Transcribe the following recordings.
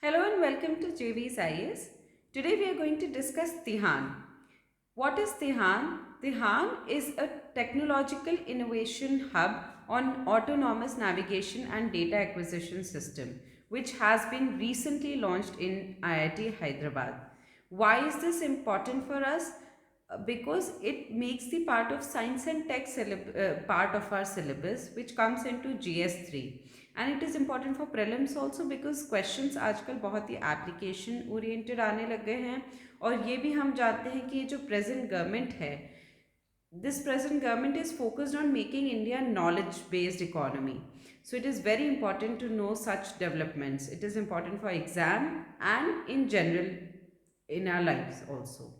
Hello and welcome to JV's IS. Today we are going to discuss Tihan. What is Tihan? Tihan is a technological innovation hub on autonomous navigation and data acquisition system which has been recently launched in IIT Hyderabad. Why is this important for us? Because it makes the part of science and tech part of our syllabus which comes into GS3, and it is important for prelims also because questions आजकल बहुत ही application oriented आने लग गए हैं। और ये भी हम जानते हैं कि ये जो प्रेजेंट गवर्नमेंट है, this present government is focused on making India knowledge based economy. So it is very important to know such developments. It is important for exam and in general in our lives also.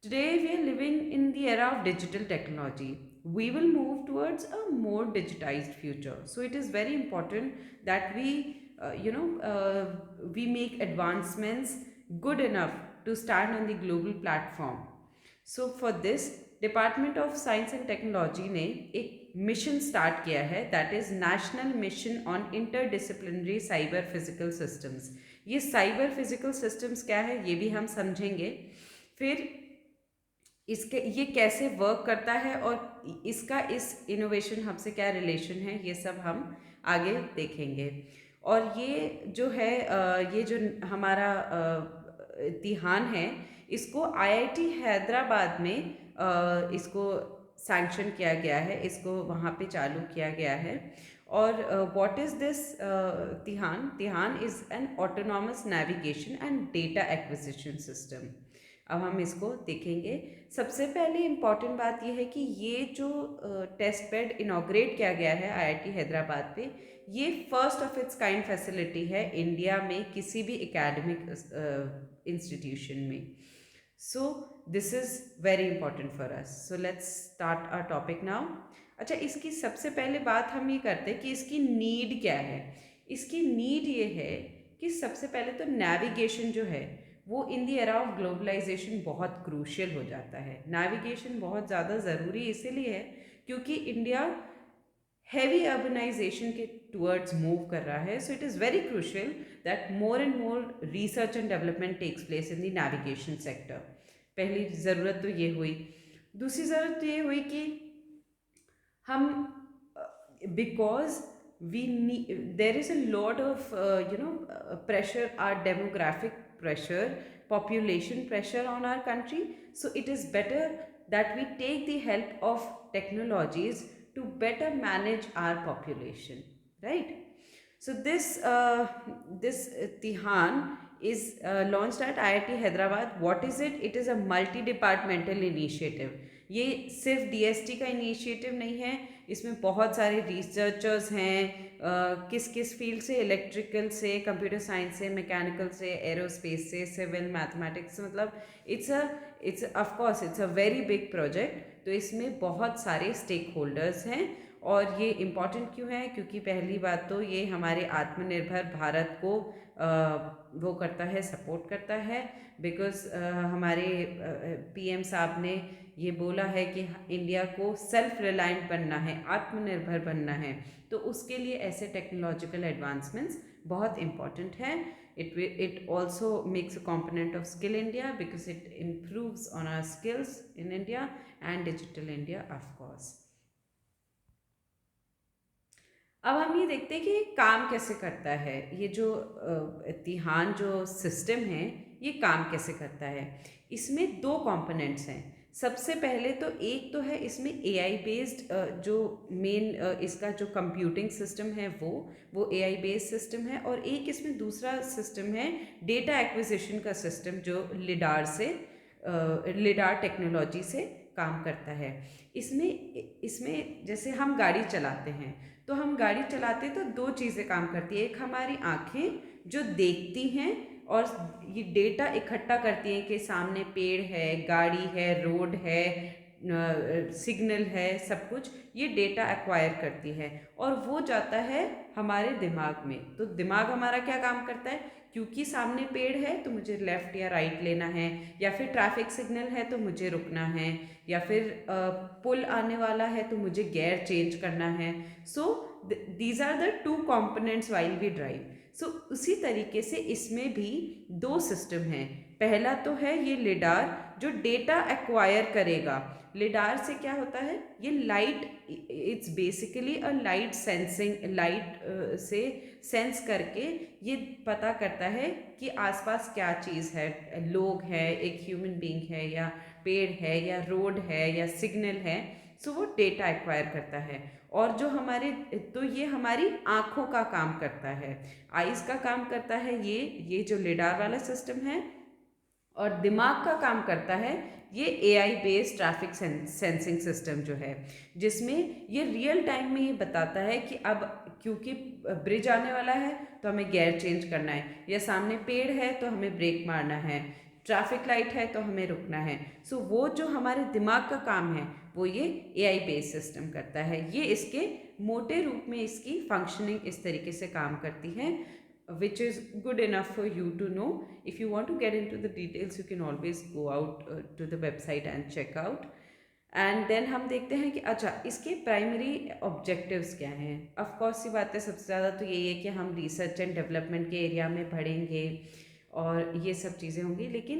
Today, we are living in the era of digital technology. We will move towards a more digitized future. So, it is very important that we make advancements good enough to stand on the global platform. So, for this, department of science and technology ने एक mission start किया है, that is national mission on interdisciplinary cyber physical systems. ये cyber physical systems क्या है ये भी हम समझेंगे। फिर इसके ये कैसे वर्क करता है और इसका इस इनोवेशन हब से क्या रिलेशन है, ये सब हम आगे देखेंगे। और ये जो है ये जो हमारा तिहान है, इसको आईआईटी हैदराबाद में इसको सैंक्शन किया गया है, इसको वहाँ पे चालू किया गया है। और what is this TiHAN? TiHAN is an autonomous navigation and data acquisition system. अब हम इसको देखेंगे। सबसे पहले इम्पॉर्टेंट बात यह है कि ये जो टेस्ट बेड इनॉग्रेट किया गया है आईआईटी हैदराबाद पे, ये first of its kind facility है इंडिया में किसी भी एकेडमिक इंस्टीट्यूशन में। So this is very important for us. So let's start our topic now. अच्छा, इसकी सबसे पहले बात हम ये करते हैं कि इसकी नीड क्या है। इसकी नीड ये है कि सबसे पहले तो नेविगेशन जो है वो इन दी एरा ऑफ ग्लोबलाइजेशन बहुत क्रूशियल हो जाता है। नेविगेशन बहुत ज़्यादा ज़रूरी इसीलिए है क्योंकि इंडिया हैवी अर्बनाइजेशन के टूवर्ड्स मूव कर रहा है। So it is very crucial that more and more research and development takes place in the navigation sector. पहली ज़रूरत तो ये हुई। दूसरी ज़रूरत तो ये हुई कि हम because we need, there is a lot of pressure, our demographic pressure, population pressure on our country. So it is better that we take the help of technologies to better manage our population, right? So this Tihan is launched at IIT Hyderabad. What is it? It is a multi-departmental initiative. ये सिर्फ DST का initiative नहीं है, इसमें बहुत सारे researchers हैं, किस किस फील्ड से, इलेक्ट्रिकल से, कंप्यूटर साइंस से, मैकेनिकल से, एरोस्पेस से, सिविल, मैथमेटिक्स, मतलब it's of course it's a very big project. तो इसमें बहुत सारे स्टेक होल्डर्स हैं। और ये इम्पॉर्टेंट क्यों है? क्योंकि पहली बात तो ये हमारे आत्मनिर्भर भारत को वो करता है, सपोर्ट करता है। बिकॉज हमारे पीएम साहब ने ये बोला है कि इंडिया को सेल्फ रिलायंट बनना है, आत्मनिर्भर बनना है। तो उसके लिए ऐसे टेक्नोलॉजिकल एडवांसमेंट्स बहुत इम्पॉर्टेंट है। it also makes a component of skill India because it improves on our skills in India and digital India of course। अब हम ये देखते हैं कि ये काम कैसे करता है। ये जो तिहान जो सिस्टम है ये काम कैसे करता है। इसमें दो कंपोनेंट्स हैं। सबसे पहले तो एक तो है इसमें एआई बेस्ड जो मेन इसका जो कंप्यूटिंग सिस्टम है वो एआई बेस्ड सिस्टम है। और एक इसमें दूसरा सिस्टम है डेटा एक्विजिशन का सिस्टम जो लिडार टेक्नोलॉजी से काम करता है। इसमें जैसे हम गाड़ी चलाते हैं तो हम गाड़ी चलाते तो दो चीज़ें काम करती है। एक हमारी आँखें जो देखती हैं और ये डेटा इकट्ठा करती हैं कि सामने पेड़ है, गाड़ी है, रोड है, सिग्नल है, सब कुछ ये डेटा एक्वायर करती है और वो जाता है हमारे दिमाग में। तो दिमाग हमारा क्या काम करता है? क्योंकि सामने पेड़ है तो मुझे लेफ़्ट या राइट लेना है, या फिर ट्रैफिक सिग्नल है तो मुझे रुकना है, या फिर पुल आने वाला है तो मुझे गियर चेंज करना है। So these are the two components while we drive. So उसी तरीके से इसमें भी दो सिस्टम हैं। पहला तो है ये लिडार जो डेटा एक्वायर करेगा। लिडार से क्या होता है, ये light, it's basically a light sensing, light से सेंस करके ये पता करता है कि आसपास क्या चीज़ है, लोग हैं, एक ह्यूमन बीइंग है, या पेड़ है, या रोड है, या सिग्नल है। सो वो डेटा एक्वायर करता है। और जो हमारे, तो ये हमारी आँखों का काम करता है, आइज़ का काम करता है ये जो लिडार वाला सिस्टम है। और दिमाग का काम करता है ये AI based traffic sensing system जो है, जिसमें ये रियल टाइम में ये बताता है कि अब क्योंकि ब्रिज आने वाला है तो हमें गियर चेंज करना है, या सामने पेड़ है तो हमें ब्रेक मारना है, ट्रैफिक लाइट है तो हमें रुकना है। सो वो जो हमारे दिमाग का काम है वो ये एआई बेस्ड सिस्टम करता है। ये इसके मोटे रूप में इसकी फंक्शनिंग इस तरीके से काम करती है, which is good enough for you to know. If you want to get into the details, you can always go out to the website and check out. And then हम देखते हैं कि अच्छा इसके प्राइमरी ऑब्जेक्टिव्स क्या हैं। Of course सी बात है, सबसे ज़्यादा तो यही है कि हम रिसर्च एंड डेवलपमेंट के एरिया में बढ़ेंगे और ये सब चीज़ें होंगी। लेकिन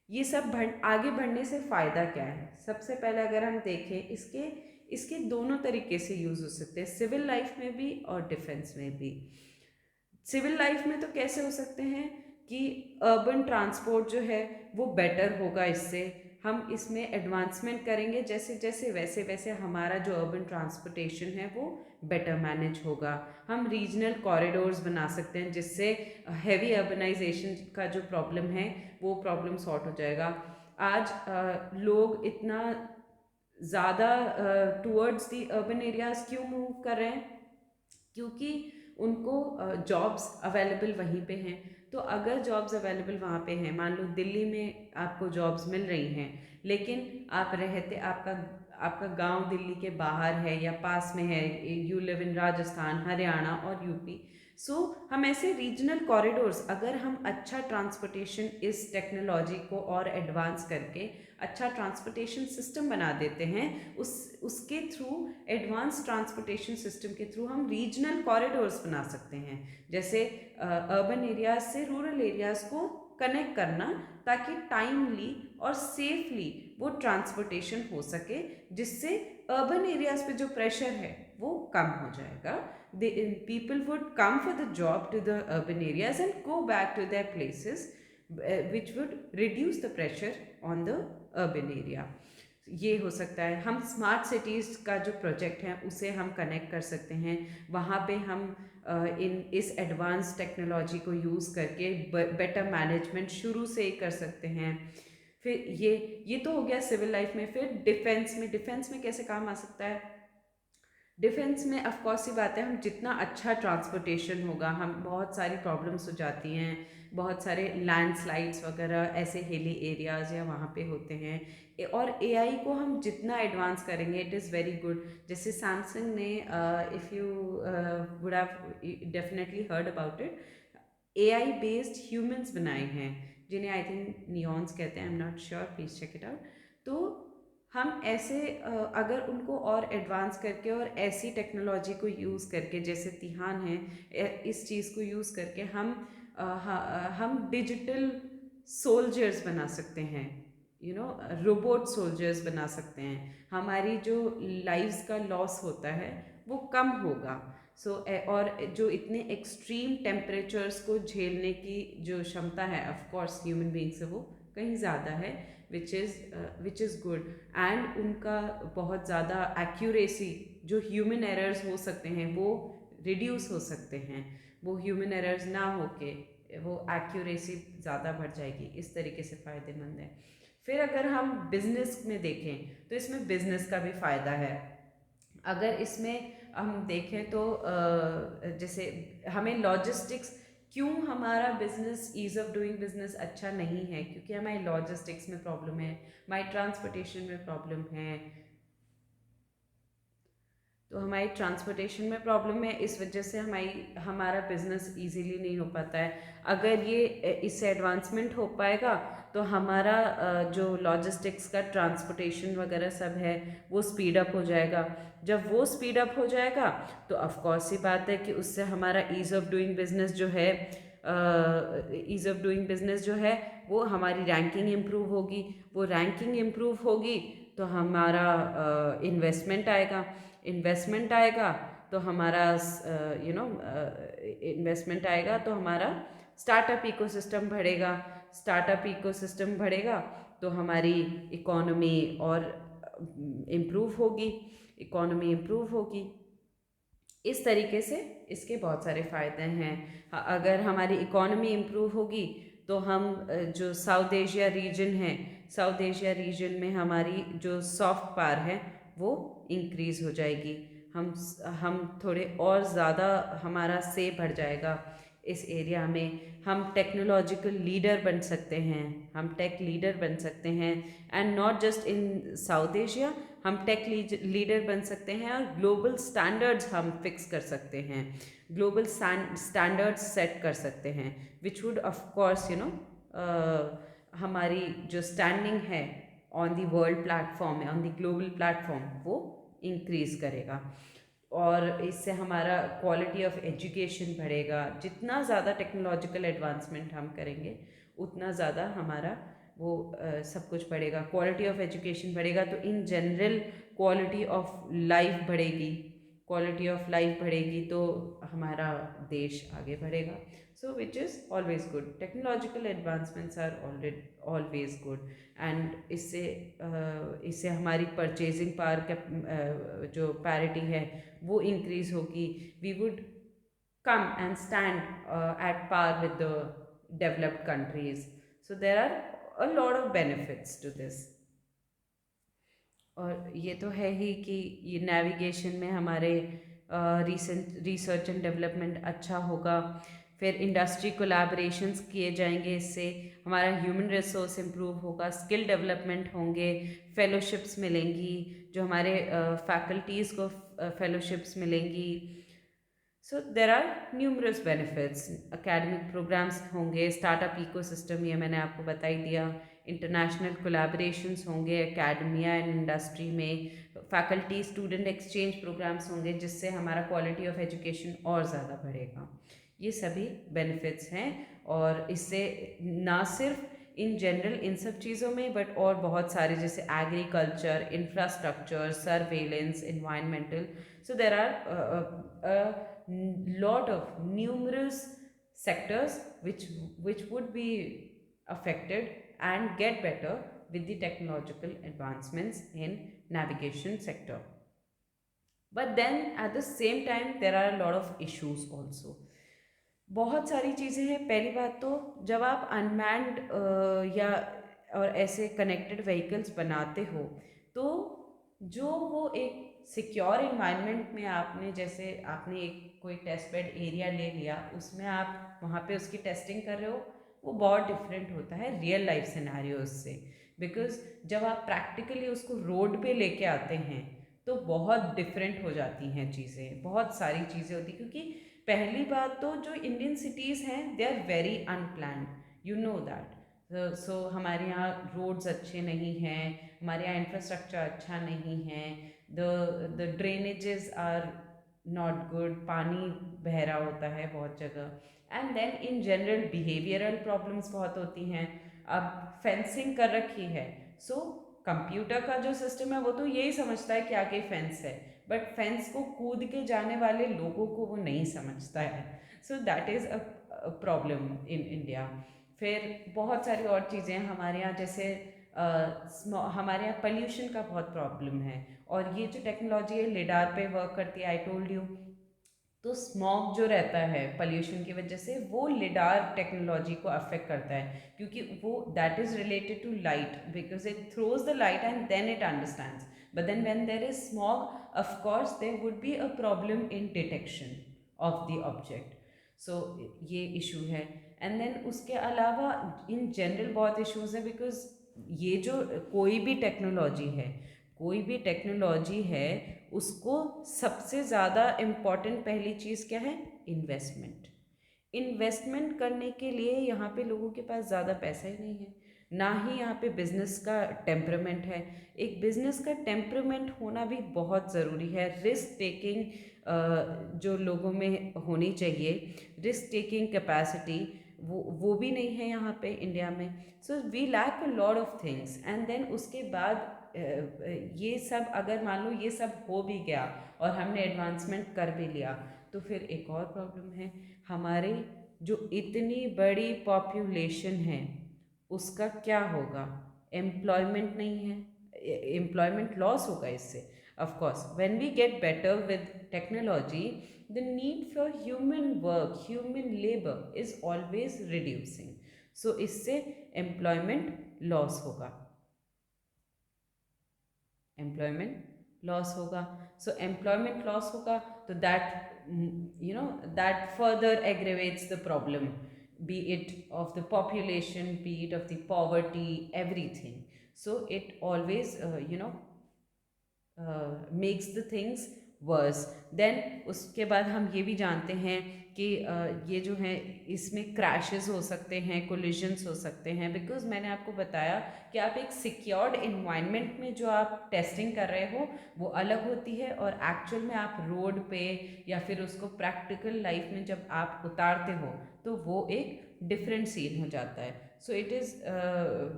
ये सब आगे बढ़ने से फ़ायदा क्या है। सबसे पहले अगर हम देखें, इसके इसके दोनों तरीके से यूज़ हो सकते हैं, सिविल लाइफ में भी और डिफेंस में भी। सिविल लाइफ में तो कैसे हो सकते हैं कि अर्बन ट्रांसपोर्ट जो है वो बेटर होगा, इससे हम इसमें एडवांसमेंट करेंगे जैसे जैसे, वैसे वैसे हमारा जो अर्बन ट्रांसपोर्टेशन है वो बेटर मैनेज होगा। हम रीजनल कॉरिडोर्स बना सकते हैं जिससे हैवी अर्बनाइजेशन का जो प्रॉब्लम है वो प्रॉब्लम सॉर्ट हो जाएगा। आज लोग इतना ज़्यादा टूवर्ड्स दी अर्बन एरियाज क्यों मूव कर रहे हैं, क्योंकि उनको जॉब्स अवेलेबल वहीं पे हैं। तो अगर जॉब्स अवेलेबल वहाँ पे हैं, मान लो दिल्ली में आपको जॉब्स मिल रही हैं, लेकिन आप रहते, आपका आपका गांव दिल्ली के बाहर है या पास में है, you live in Rajasthan, Haryana और यूपी। सो हम ऐसे रीजनल कॉरिडोर्स, अगर हम अच्छा ट्रांसपोर्टेशन, इस टेक्नोलॉजी को और एडवांस करके अच्छा ट्रांसपोर्टेशन सिस्टम बना देते हैं, उसके थ्रू, एडवांस ट्रांसपोर्टेशन सिस्टम के थ्रू हम रीजनल कॉरिडोर्स बना सकते हैं। जैसे अर्बन एरियाज से रूरल एरियाज को कनेक्ट करना, ताकि टाइमली और सेफली वो ट्रांसपोर्टेशन हो सके, जिससे अर्बन एरियाज पे जो प्रेशर है वो कम हो जाएगा। People would come for the job to the urban areas and go back to their places, which would reduce the pressure on the urban area. ये हो सकता है। हम स्मार्ट सिटीज़ का जो प्रोजेक्ट है उसे हम कनेक्ट कर सकते हैं, वहाँ पे हम इस एडवांस टेक्नोलॉजी को यूज़ करके बेटर मैनेजमेंट शुरू से ही कर सकते हैं। फिर ये तो हो गया सिविल लाइफ में। फिर डिफेंस में कैसे काम आ सकता है। डिफेंस में ऑफ कोर्स ही बात है, हम जितना अच्छा ट्रांसपोर्टेशन होगा, हम बहुत सारी प्रॉब्लम्स हो जाती हैं, बहुत सारे लैंडस्लाइड्स वगैरह ऐसे हिली एरियाज़ या वहाँ पे होते हैं। और एआई को हम जितना एडवांस करेंगे, इट इज़ वेरी गुड। जैसे सैमसंग ने, if you would have definitely heard about it, AI based humans बनाए हैं, जिन्हें आई थिंक नियॉन्स कहते हैं, I am not sure, please check it out. तो हम ऐसे अगर उनको और एडवांस करके और ऐसी टेक्नोलॉजी को यूज़ करके, जैसे तिहान है, इस चीज़ को यूज़ करके हम डिजिटल सोल्जर्स बना सकते हैं, रोबोट सोल्जर्स बना सकते हैं। हमारी जो लाइव्स का लॉस होता है वो कम होगा। और जो इतने एक्सट्रीम टेम्परेचर्स को झेलने की जो क्षमता है, ऑफ कोर्स ह्यूमन बीइंग से वो कहीं ज़्यादा है, विच इज़ गुड। एंड उनका बहुत ज़्यादा एक्यूरेसी, जो ह्यूमन एरर्स हो सकते हैं वो रिड्यूस हो सकते हैं, वो ह्यूमन एरर्स ना होके वो एक्यूरेसी ज़्यादा बढ़ जाएगी। इस तरीके से फ़ायदेमंद है। फिर अगर हम बिजनेस में देखें तो इसमें बिजनेस का भी फ़ायदा है। अगर इसमें हम देखें तो जैसे हमें लॉजिस्टिक्स, क्यों हमारा business, ease of doing business अच्छा नहीं है, क्योंकि हमारी लॉजिस्टिक्स में प्रॉब्लम है, हमारी ट्रांसपोर्टेशन में प्रॉब्लम है। तो हमारी ट्रांसपोर्टेशन में प्रॉब्लम है, इस वजह से हमारा बिजनेस इजीली नहीं हो पाता है। अगर ये इससे एडवांसमेंट हो पाएगा तो हमारा जो लॉजिस्टिक्स का ट्रांसपोर्टेशन वगैरह सब है वो स्पीड अप हो जाएगा। जब वो स्पीड अप हो जाएगा तो ऑफ कोर्स ही बात है कि उससे हमारा ईज़ ऑफ डूइंग बिजनेस जो है वो हमारी रैंकिंग इम्प्रूव होगी। वो रैंकिंग इम्प्रूव होगी तो हमारा इन्वेस्टमेंट आएगा तो हमारा इन्वेस्टमेंट आएगा तो हमारा स्टार्टअप इकोसिस्टम बढ़ेगा तो हमारी इकोनॉमी और इम्प्रूव होगी। इस तरीके से इसके बहुत सारे फ़ायदे हैं। अगर हमारी इकोनॉमी इम्प्रूव होगी तो हम जो साउथ एशिया रीजन में हमारी जो सॉफ्ट पावर है वो इंक्रीज़ हो जाएगी। हम थोड़े और ज़्यादा हमारा से बढ़ जाएगा इस एरिया में। हम टेक्नोलॉजिकल लीडर बन सकते हैं, हम टेक लीडर बन सकते हैं। And not just in south Asia, हम टेक लीडर बन सकते हैं और ग्लोबल स्टैंडर्ड्स हम फिक्स कर सकते हैं, ग्लोबल स्टैंडर्ड्स सेट कर सकते हैं, विच वुड ऑफ कोर्स हमारी जो स्टैंडिंग है on the world platform on the global platform वो इंक्रीज़ करेगा। और इससे हमारा क्वालिटी ऑफ एजुकेशन बढ़ेगा। जितना ज़्यादा टेक्नोलॉजिकल एडवांसमेंट हम करेंगे उतना ज़्यादा हमारा वो सब कुछ बढ़ेगा, क्वालिटी ऑफ एजुकेशन बढ़ेगा तो in general quality of life बढ़ेगी तो हमारा देश आगे बढ़ेगा। So which is always good, technological advancements are always good. And इससे हमारी परचेजिंग पावर का जो पैरिटी है वो इंक्रीज होगी। We would come and stand at par with the developed countries. So there are a lot of benefits to this. और ये तो है ही कि ये नेविगेशन में हमारे रिसर्च एंड डेवलपमेंट अच्छा होगा। फिर इंडस्ट्री कोलैबोरेशंस किए जाएंगे, इससे हमारा ह्यूमन रिसोर्स इम्प्रूव होगा, स्किल डेवलपमेंट होंगे, फेलोशिप्स मिलेंगी, जो हमारे फैकल्टीज़ को फेलोशिप्स मिलेंगी। So there are numerous benefits. Academic programs होंगे, स्टार्टअप इकोसिस्टम ये मैंने आपको बता ही दिया, इंटरनेशनल कोलैबोरेशंस होंगे एकेडमिया एंड इंडस्ट्री में, फैकल्टी स्टूडेंट एक्सचेंज प्रोग्राम्स होंगे जिससे हमारा क्वालिटी ऑफ एजुकेशन और ज़्यादा बढ़ेगा। ये सभी बेनिफिट्स हैं और इससे ना सिर्फ इन जनरल इन सब चीज़ों में बट और बहुत सारे जैसे agriculture, infrastructure, surveillance, environmental. So there are lot of numerous sectors which would be affected and get better with the technological advancements in navigation sector. But then at the same time there are a lot of issues also. बहुत सारी चीज़ें हैं। पहली बात तो जब आप unmanned या और ऐसे कनेक्टेड व्हीकल्स बनाते हो तो जो वो एक सिक्योर इन्वायरमेंट में आपने एक कोई टेस्ट बेड एरिया ले लिया, उसमें आप वहाँ पे उसकी टेस्टिंग कर रहे हो, वो बहुत डिफरेंट होता है रियल लाइफ सिनेरियोज से। बिकॉज जब आप प्रैक्टिकली उसको रोड पे लेके आते हैं तो बहुत डिफरेंट हो जाती हैं चीज़ें, बहुत सारी चीज़ें होती, क्योंकि पहली बात तो जो इंडियन सिटीज़ हैं they are very unplanned, you know that. So हमारे यहाँ रोड्स अच्छे नहीं हैं, हमारे यहाँ इंफ्रास्ट्रक्चर अच्छा नहीं है, the drainages are not good, पानी बह रहा होता है बहुत जगह। And then in general behavioural problems बहुत होती हैं। अब फेंसिंग कर रखी है, सो कंप्यूटर का जो सिस्टम है वो तो यही समझता है कि आगे फेंस है, बट फेंस को कूद के जाने वाले लोगों को वो नहीं समझता है। So that is a problem in India. फिर बहुत सारी और चीज़ें हमारे यहाँ, जैसे हमारे यहाँ पॉल्यूशन का बहुत प्रॉब्लम है। और ये जो टेक्नोलॉजी है लिडार पे वर्क करती है, आई टोल्ड यू। तो स्मॉग जो रहता है पॉल्यूशन की वजह से वो लिडार टेक्नोलॉजी को अफेक्ट करता है, क्योंकि वो that is related to light, because it throws the light and then it understands. But then when there is smog of course there would be a problem in detection of the object. So ये issue है। And then उसके अलावा in general बहुत issues है, because ये जो कोई भी टेक्नोलॉजी है, कोई भी टेक्नोलॉजी है उसको सबसे ज़्यादा इम्पॉर्टेंट पहली चीज़ क्या है? इन्वेस्टमेंट। इन्वेस्टमेंट करने के लिए यहाँ पे लोगों के पास ज़्यादा पैसा ही नहीं है, ना ही यहाँ पे बिजनेस का टेम्परामेंट है। एक बिजनेस का टेम्परामेंट होना भी बहुत ज़रूरी है। रिस्क टेकिंग जो लोगों में होनी चाहिए, रिस्क टेकिंग कैपेसिटी, वो भी नहीं है यहाँ पे इंडिया में। So we lack a lot of things and then उसके बाद ये सब अगर मान लो ये सब हो भी गया और हमने एडवांसमेंट कर भी लिया, तो फिर एक और प्रॉब्लम है, हमारी जो इतनी बड़ी पॉपुलेशन है उसका क्या होगा? एम्प्लॉयमेंट नहीं है, एम्प्लॉयमेंट लॉस होगा इससे। Of course when we get better with technology, the need for human work, human labour is always reducing. So इससे एम्प्लॉयमेंट लॉस होगा, एम्प्लॉयमेंट लॉस होगा। सो एम्प्लॉयमेंट लॉस होगा तो that that further aggravates the problem, be it of the population, be it of the poverty, everything. So it always makes the things worse. Then उसके बाद हम ये भी जानते हैं कि ये जो है इसमें क्रैशेस हो सकते हैं, कोलिजन्स हो सकते हैं, बिकॉज मैंने आपको बताया कि आप एक सिक्योर्ड इन्वायरमेंट में जो आप टेस्टिंग कर रहे हो वो अलग होती है, और एक्चुअल में आप रोड पे या फिर उसको प्रैक्टिकल लाइफ में जब आप उतारते हो तो वो एक डिफरेंट सीन हो जाता है। So it is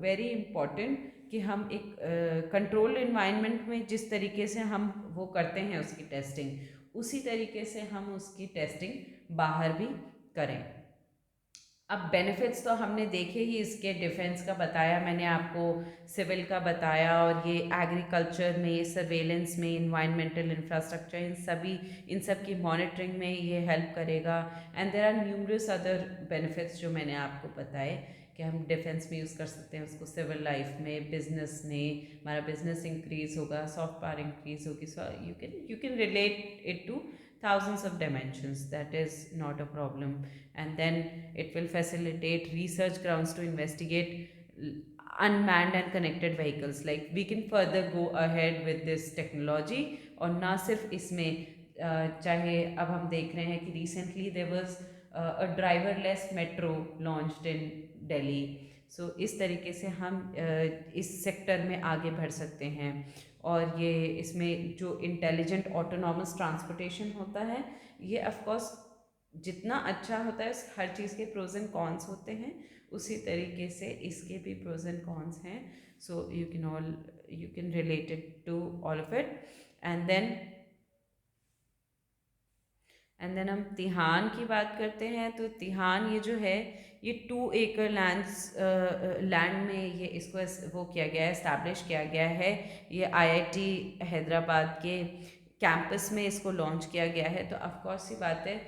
very important कि हम एक कंट्रोल्ड इन्वायरमेंट में जिस तरीके से हम वो करते हैं उसकी टेस्टिंग, उसी तरीके से हम उसकी टेस्टिंग बाहर भी करें। अब बेनिफिट्स तो हमने देखे ही, इसके डिफेंस का बताया मैंने आपको, सिविल का बताया, और ये एग्रीकल्चर में, सर्वेलेंस में, इन्वायरमेंटल इंफ्रास्ट्रक्चर, इन सब की मॉनिटरिंग में ये हेल्प करेगा। And there are numerous other benefits जो मैंने आपको बताए कि हम डिफेंस में यूज़ कर सकते हैं उसको, सिविल लाइफ में, बिजनेस में, हमारा बिजनेस इंक्रीज होगा, सॉफ्ट पावर इंक्रीज होगी। So you can relate it to thousands of dimensions. That is not a problem. And then it will facilitate research grounds to investigate unmanned and connected vehicles. Like we can further go ahead with this technology, और ना सिर्फ इसमें चाहे अब हम देख रहे हैं कि recently there was a driverless metro launched in Delhi. सो इस तरीके से हम इस सेक्टर में आगे बढ़ सकते हैं। और ये इसमें जो इंटेलिजेंट ऑटोनॉमस ट्रांसपोर्टेशन होता है, ये ऑफकोर्स जितना अच्छा होता है, हर चीज़ के प्रोज एंड कॉन्स होते हैं, उसी तरीके से इसके भी प्रोज एंड कॉन्स हैं। So you can relate it to all of it. And then हम तिहान की बात करते हैं। तो तिहान ये जो है, ये 2 एकड़ लैंड में ये इसको वो किया गया है, इस्टेब्लिश किया गया है। ये आईआईटी हैदराबाद के कैंपस में इसको लॉन्च किया गया है। तो ऑफकोर्स सी बात है,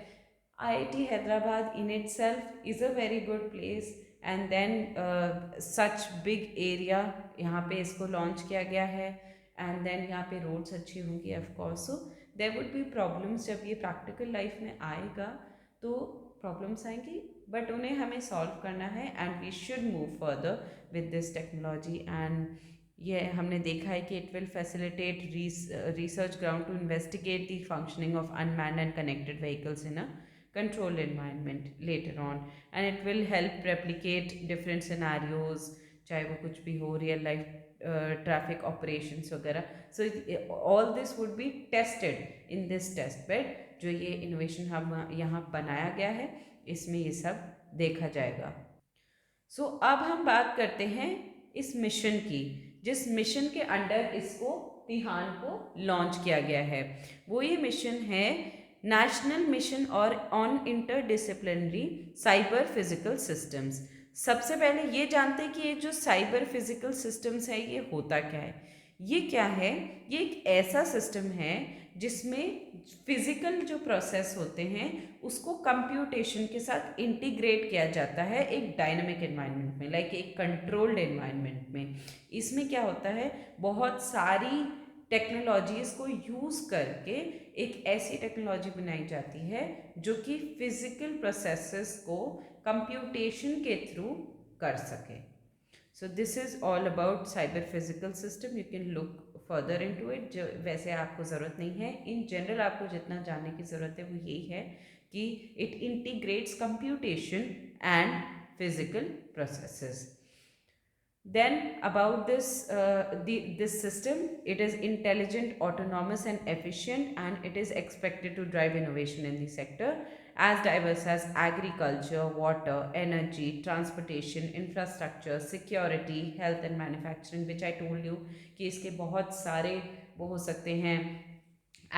IIT Hyderabad in itself is a very good place, and then such big area, यहाँ पे इसको लॉन्च किया गया है। एंड देन यहाँ पे रोड्स अच्छी होंगी of course. So there would be problems, जब ये प्रैक्टिकल लाइफ में आएगा तो प्रॉब्लम्स आएंगी, बट उन्हें हमें सॉल्व करना है, and we should move further with this technology. And ये हमने देखा है कि it will facilitate research ground to investigate the functioning of unmanned and connected vehicles in a controlled environment later on, and it will help replicate different scenarios, चाहे वो कुछ भी हो, रियल लाइफ ट्रैफिक ऑपरेशंस वगैरह। So all this would be tested in this test bed, जो ये innovation हम यहाँ बनाया गया है, इसमें ये सब देखा जाएगा। सो अब हम बात करते हैं इस मिशन की, जिस मिशन के अंडर इसको तिहान को लॉन्च किया गया है। वो ये मिशन है नेशनल मिशन और on interdisciplinary cyber physical systems. सबसे पहले ये जानते हैं कि ये जो साइबर फिजिकल सिस्टम्स है ये होता क्या है। ये क्या है? ये एक ऐसा सिस्टम है जिसमें फिजिकल जो प्रोसेस होते हैं उसको कंप्यूटेशन के साथ इंटीग्रेट किया जाता है एक डायनामिक एनवायरनमेंट में, लाइक एक कंट्रोल्ड एनवायरनमेंट में। इसमें क्या होता है, बहुत सारी टेक्नोलॉजीज़ को यूज़ करके एक ऐसी टेक्नोलॉजी बनाई जाती है जो कि फिजिकल प्रोसेसेस को कंप्यूटेशन के थ्रू कर सके। So this is all about cyber physical system. You can look further into it, जो वैसे आपको ज़रूरत नहीं है। इन जनरल आपको जितना जानने की ज़रूरत है वो यही है कि it integrates computation and physical processes. Then about this system, it is intelligent, autonomous, and efficient, and it is expected to drive innovation in the sector as diverse as agriculture, water, energy, transportation, infrastructure, security, health, and manufacturing. Which I told you कि इसके बहुत सारे वो हो सकते हैं।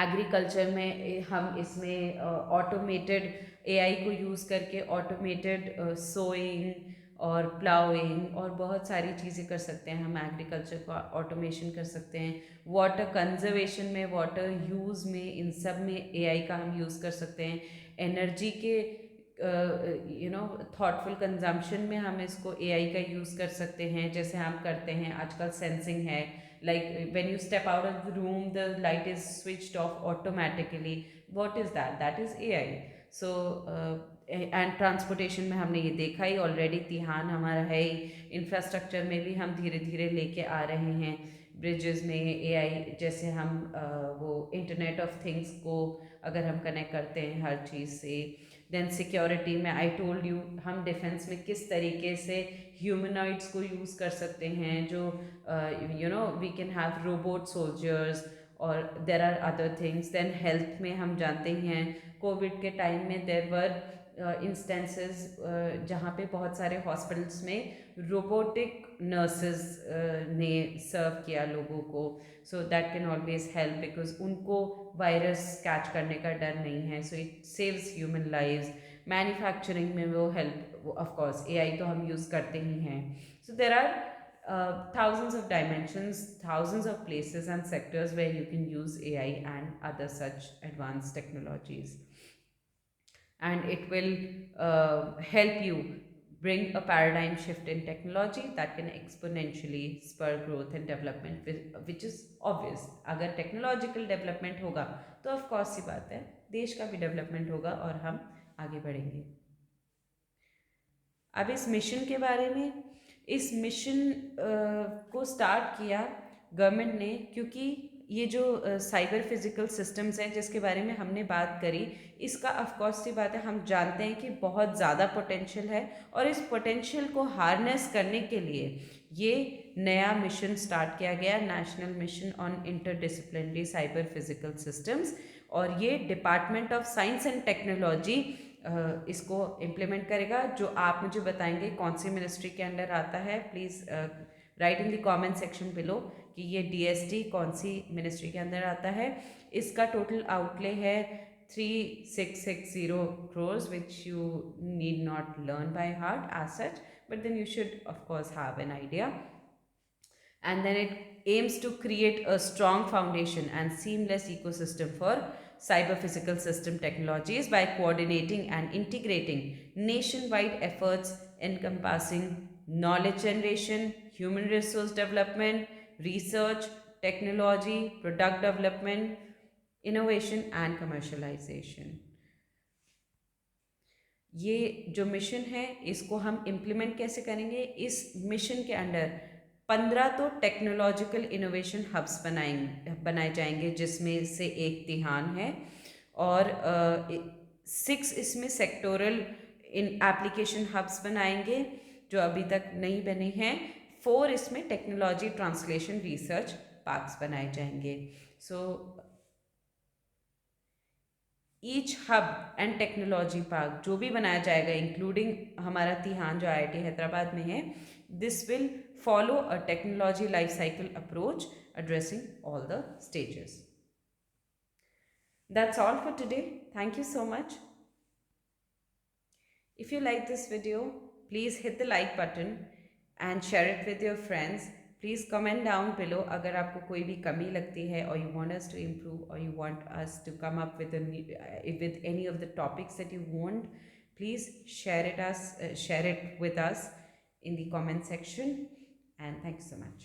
Agriculture में हम इसमें ऑटोमेटेड एआई को यूज़ करके ऑटोमेटेड सोइंग और प्लाउइंग और बहुत सारी चीज़ें कर सकते हैं। हम एग्रीकल्चर को ऑटोमेशन कर सकते हैं। वाटर कंजर्वेशन में, वाटर यूज़ में, इन सब में एआई का हम यूज़ कर सकते हैं। एनर्जी के थॉटफुल कंजम्पशन में हम इसको एआई का यूज़ कर सकते हैं, जैसे हम करते हैं आजकल सेंसिंग है, like when you step out of the room the light is switched off automatically. What is that? That is AI. So and transportation में हमने ये देखा ही ऑलरेडी, ध्यान हमारा है ही। इंफ्रास्ट्रक्चर में भी हम धीरे धीरे लेके आ रहे हैं। ब्रिजेस में एआई, जैसे हम वो इंटरनेट ऑफ थिंग्स को अगर हम कनेक्ट करते हैं हर चीज़ से। देन सिक्योरिटी में आई टोल्ड यू हम डिफेंस में किस तरीके से ह्यूमनॉइड्स को यूज़ कर सकते हैं, जो we can have robot soldiers और there are other things. Then health में हम जानते ही हैं कोविड के टाइम में देर वर इंस्टेंसेस जहाँ पे बहुत सारे हॉस्पिटल्स में रोबोटिक नर्सेस ने सर्व किया लोगों को। So that can always help because उनको वायरस कैच करने का डर नहीं है। So it saves human lives. Manufacturing में वो हेल्प, ऑफ कोर्स एआई तो हम यूज़ करते ही हैं। So there are thousands of dimensions, thousands of places and sectors where you can use AI and other such advanced technologies. And it will help you bring a paradigm shift in technology that can exponentially spur growth and development, which is obvious. अगर technological development होगा तो of course सी बात है देश का भी development होगा और हम आगे बढ़ेंगे। अब इस मिशन के बारे में, इस मिशन को स्टार्ट किया गवर्नमेंट ने क्योंकि ये जो साइबर फिजिकल सिस्टम्स हैं जिसके बारे में हमने बात करी, इसका ऑफकोर्स सी बात है हम जानते हैं कि बहुत ज़्यादा पोटेंशियल है और इस पोटेंशियल को हार्नेस करने के लिए ये नया मिशन स्टार्ट किया गया, national mission on interdisciplinary cyber physical systems. और ये department of science and technology इसको इम्प्लीमेंट करेगा। जो आप मुझे बताएंगे कौन सी मिनिस्ट्री के अंडर आता है, please write in the comment section below कि ये डीएसटी कौन सी मिनिस्ट्री के अंदर आता है। इसका टोटल आउटले है 3660 crores, which you need not learn by heart as such, but then you should of course have an idea. And then it aims to create a strong foundation and seamless ecosystem for cyber physical system technologies by coordinating and integrating nationwide efforts encompassing knowledge generation, human resource development, research, technology, product development, innovation and commercialization. ये जो mission है इसको हम implement कैसे करेंगे? इस mission के under 15 तो टेक्नोलॉजिकल इनोवेशन हब्स बनाए जाएंगे, जिसमें से एक तिहान है, और 6 इसमें सेक्टोरल इन एप्लीकेशन हब्स बनाएंगे जो अभी तक नहीं बने हैं। 4 इसमें टेक्नोलॉजी ट्रांसलेशन रिसर्च पार्क्स बनाए जाएंगे। So each hub and technology park जो भी बनाया जाएगा, इंक्लूडिंग हमारा तिहान जो IIT हैदराबाद में है, this will follow a technology life cycle approach addressing all the stages. That's all for today. Thank you so much. If you like this video, please hit the like button and share it with your friends. Please comment down below अगर आपको कोई भी कमी लगती है or you want us to improve or you want us to come up with with any of the topics that you want. Please share it with us in the comment section. And thank you so much.